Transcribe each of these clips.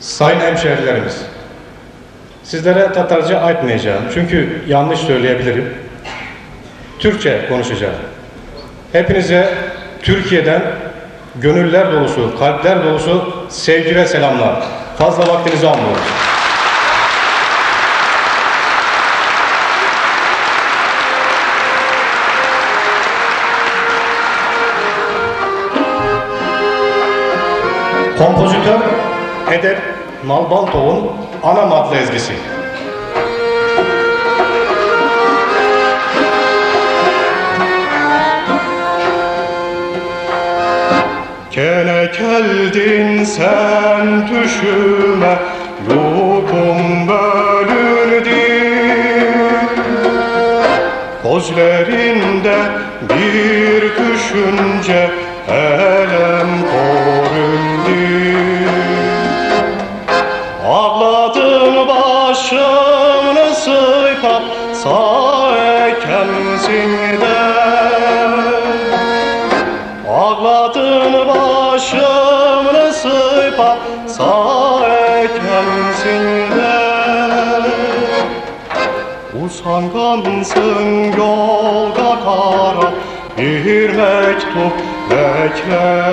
Sayın hemşehrilerimiz, sizlere Tatarca aytmayacağım çünkü yanlış söyleyebilirim. Türkçe konuşacağım. Hepinize Türkiye'den gönüller dolusu, kalpler dolusu sevgi ve selamlar. Fazla vaktinizi almıyoruz. Kompozitör Edep Nalbantov'un Anam adlı ezgisi. Gene geldin sen düşüme, yurdum bölündü. Gözlerinde bir düşünce, elem göründü. Ağladın başımı sıkıp sağ ekemsinde. Ağladın başımı sıkıp sağ ekemsinde. Usangansın yolda kara, bir mektup bekle.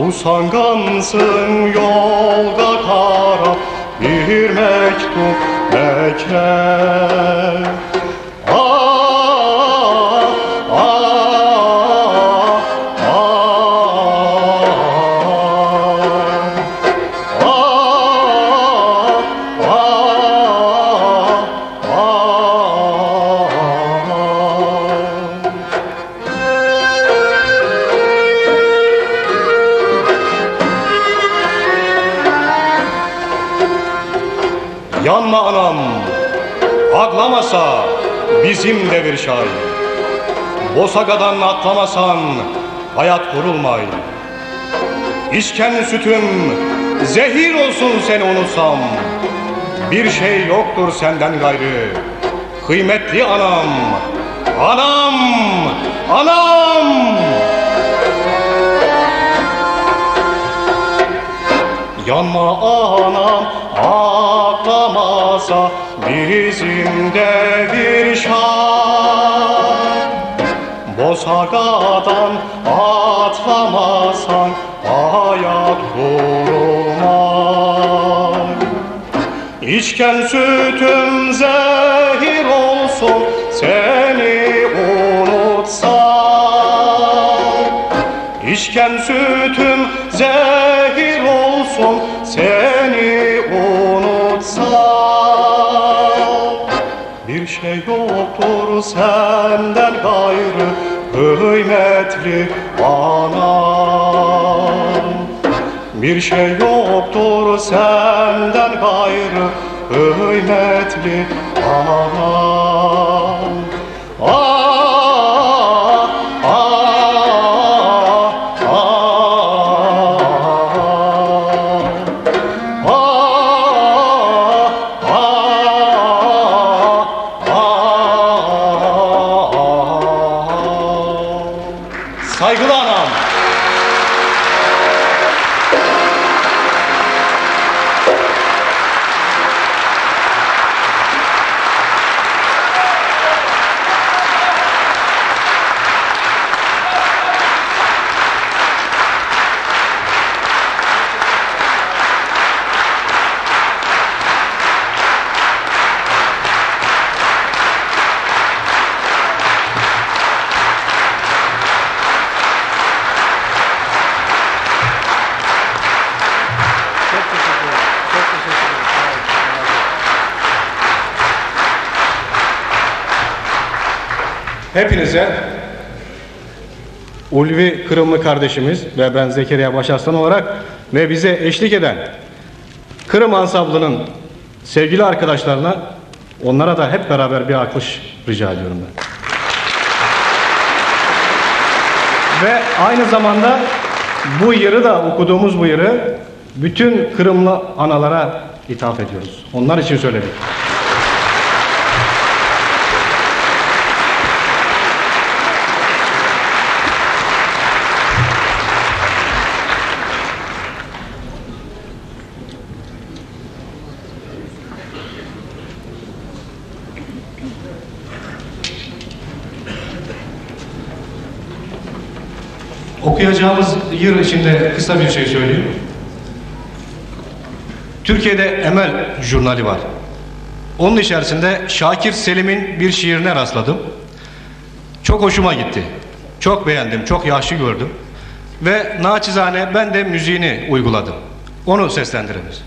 Usangansın yolda kara, bir mektup bekle. Yanma anam, ağlamasa bizim devir şair. Bosagadan atlamasan hayat kurulmay. İçken sütüm zehir olsun seni unutsam. Bir şey yoktur senden gayrı. Kıymetli anam, anam, anam. Yanma anam, ağlamasa bizim devir şah. Bosagadan atlamasan hayat kurulmaz. İçken sütüm zehir olsun seni unutsam. İçken sütüm zehir olsun seni unutsam. Bir şey yoktur senden gayrı kıymetli anam. Bir şey yoktur senden gayrı kıymetli anam. Saygılı anam. Hepinize Ulvi Kırımlı kardeşimiz ve ben Zekeriya Başarslan olarak ve bize eşlik eden Kırım Ansamblı'nın sevgili arkadaşlarına, onlara da hep beraber bir alkış rica ediyorum ben. Ve aynı zamanda bu yeri da okuduğumuz bu yeri bütün Kırımlı analara ithaf ediyoruz. Onlar için söyledik. okuyacağımız yıl içinde kısa bir şey söyleyeyim. Türkiye'de Emel jurnali var. Onun içerisinde Şakir Selim'in bir şiirine rastladım. Çok hoşuma gitti. Çok beğendim, çok yaşlı gördüm. Ve naçizane ben de müziğini uyguladım. Onu seslendiririz.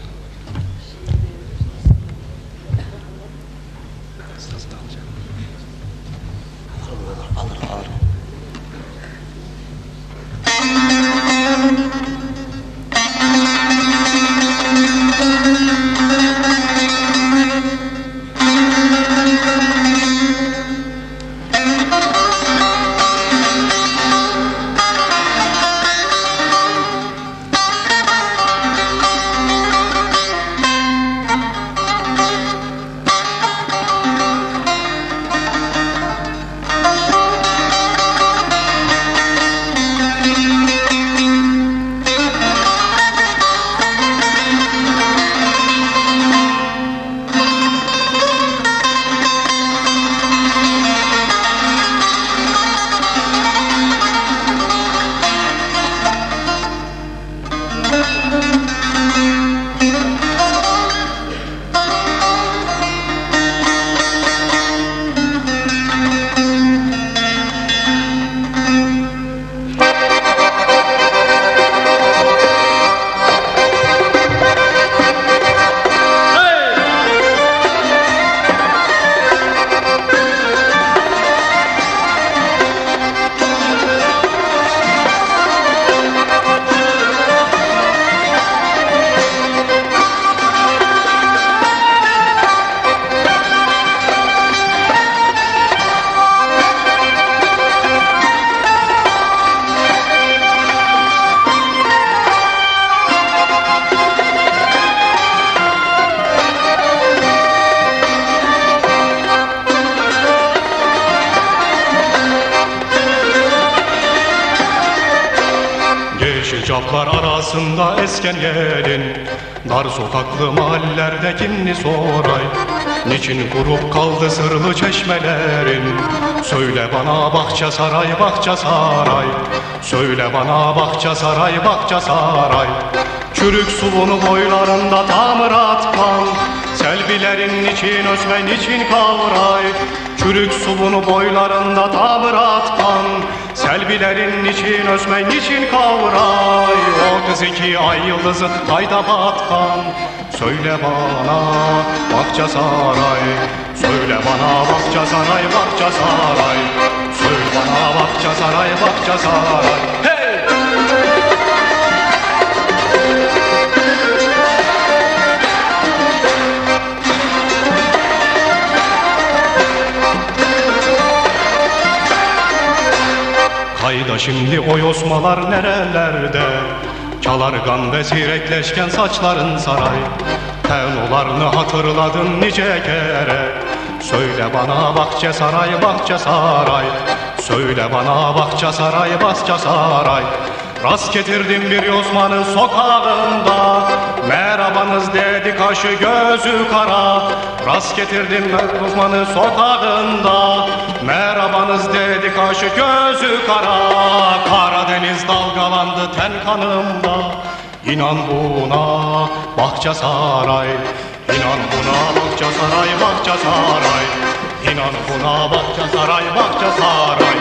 Şicaplar arasında esken gelin, dar sokaklı mahallelerde kimni soray? Niçin kurup kaldı sırlı çeşmelerin? Söyle bana Bahçesaray, Bahçesaray. Söyle bana Bahçesaray, Bahçesaray. Çürük suvunu boylarında tamirat kan, selvilerin niçin özme niçin kavray? Çürük suvunu boylarında tamirat kan, selvilerin niçin özme niçin kavray? O kız iki ay yıldızı ayda batkan. Söyle bana Bahçesaray, söyle bana Bahçesaray, Bahçesaray. Söyle bana Bahçesaray, Bahçesaray. Hey! Hayda şimdi o yosmalar nerelerde? Çalargan ve sirekleşken saçların saray. Tenolarını hatırladın nice kere. Söyle bana Bahçesaray, Bahçesaray. Söyle bana Bahçesaray, Bahçesaray. Rast getirdim bir yosmanın sokağında, merhabanız dedi kaşı gözü kara. Rast getirdim bir yosmanın sokağında, merhabanız dedi kaşı gözü kara. Karadeniz dalgalandı ten kanımda, İnan buna Bahçesaray. İnan buna Bahçesaray, Bahçesaray. İnan buna Bahçesaray, Bahçesaray.